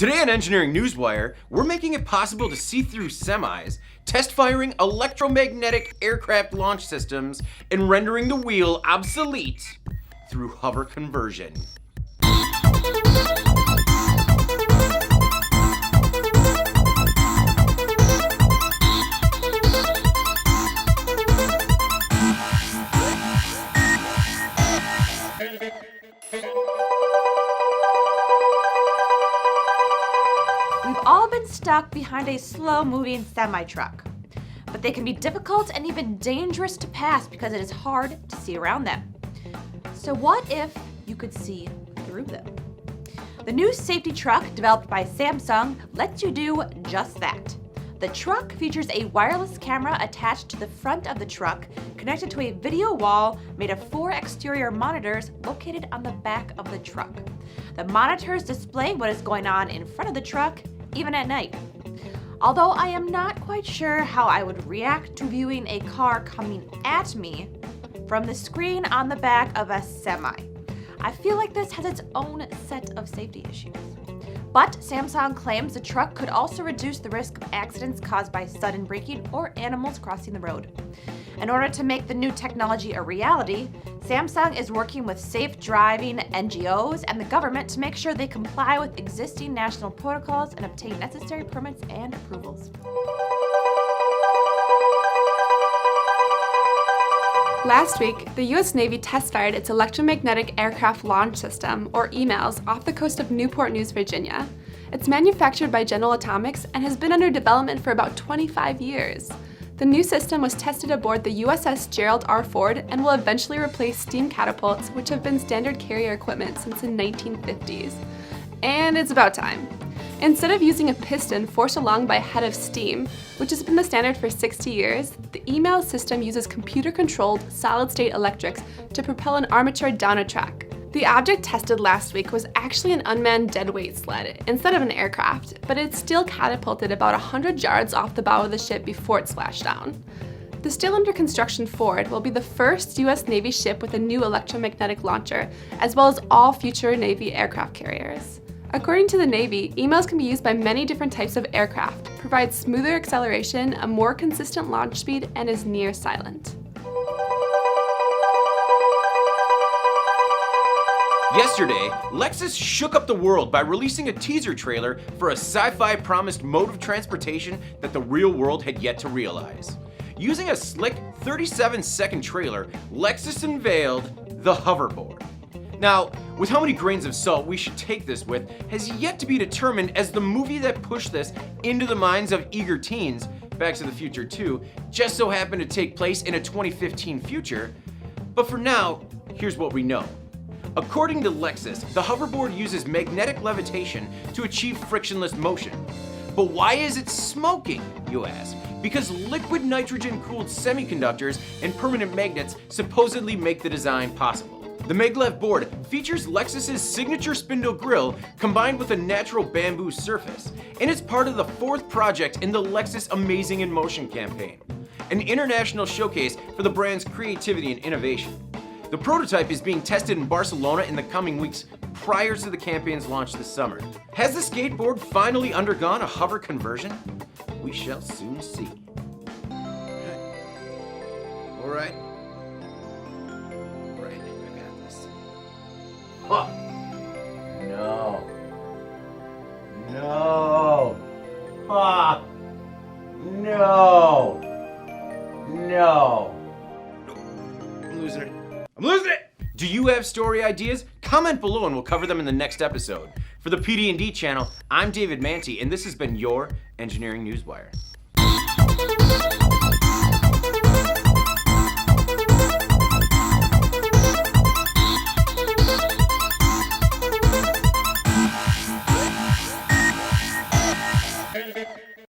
Today on Engineering Newswire, we're making it possible to see through semis, test firing electromagnetic aircraft launch systems, and rendering the wheel obsolete through hover conversion. We've all been stuck behind a slow-moving semi-truck, but they can be difficult and even dangerous to pass because it is hard to see around them. So what if you could see through them? The new safety truck developed by Samsung lets you do just that. The truck features a wireless camera attached to the front of the truck, connected to a video wall made of 4 exterior monitors located on the back of the truck. The monitors display what is going on in front of the truck, even at night. Although I am not quite sure how I would react to viewing a car coming at me from the screen on the back of a semi. I feel like this has its own set of safety issues. But Samsung claims the truck could also reduce the risk of accidents caused by sudden braking or animals crossing the road. In order to make the new technology a reality, Samsung is working with safe driving NGOs and the government to make sure they comply with existing national protocols and obtain necessary permits and approvals. Last week, the U.S. Navy test-fired its Electromagnetic Aircraft Launch System, or EMALS, off the coast of Newport News, Virginia. It's manufactured by General Atomics and has been under development for about 25 years. The new system was tested aboard the USS Gerald R. Ford and will eventually replace steam catapults, which have been standard carrier equipment since the 1950s. And it's about time. Instead of using a piston forced along by a head of steam, which has been the standard for 60 years, the EMALS system uses computer-controlled solid-state electrics to propel an armature down a track. The object tested last week was actually an unmanned deadweight sled instead of an aircraft, but it still catapulted about 100 yards off the bow of the ship before it splashed down. The still under construction Ford will be the first U.S. Navy ship with a new electromagnetic launcher, as well as all future Navy aircraft carriers. According to the Navy, EMALS can be used by many different types of aircraft, provides smoother acceleration, a more consistent launch speed, and is near silent. Yesterday, Lexus shook up the world by releasing a teaser trailer for a sci-fi promised mode of transportation that the real world had yet to realize. Using a slick 37-second trailer, Lexus unveiled the Hoverboard. Now, with how many grains of salt we should take this with has yet to be determined, as the movie that pushed this into the minds of eager teens, Back to the Future 2, just so happened to take place in a 2015 future. But for now, here's what we know. According to Lexus, the hoverboard uses magnetic levitation to achieve frictionless motion. But why is it smoking, you ask? Because liquid nitrogen-cooled semiconductors and permanent magnets supposedly make the design possible. The maglev board features Lexus's signature spindle grille combined with a natural bamboo surface, and it's part of the 4th project in the Lexus Amazing in Motion campaign, an international showcase for the brand's creativity and innovation. The prototype is being tested in Barcelona in the coming weeks prior to the campaign's launch this summer. Has the skateboard finally undergone a hover conversion? We shall soon see. All right. Huh. No. No. Ah. No. No. I'm losing it. I'm losing it! Do you have story ideas? Comment below and we'll cover them in the next episode. For the PD&D channel, I'm David Manti, and this has been your Engineering Newswire.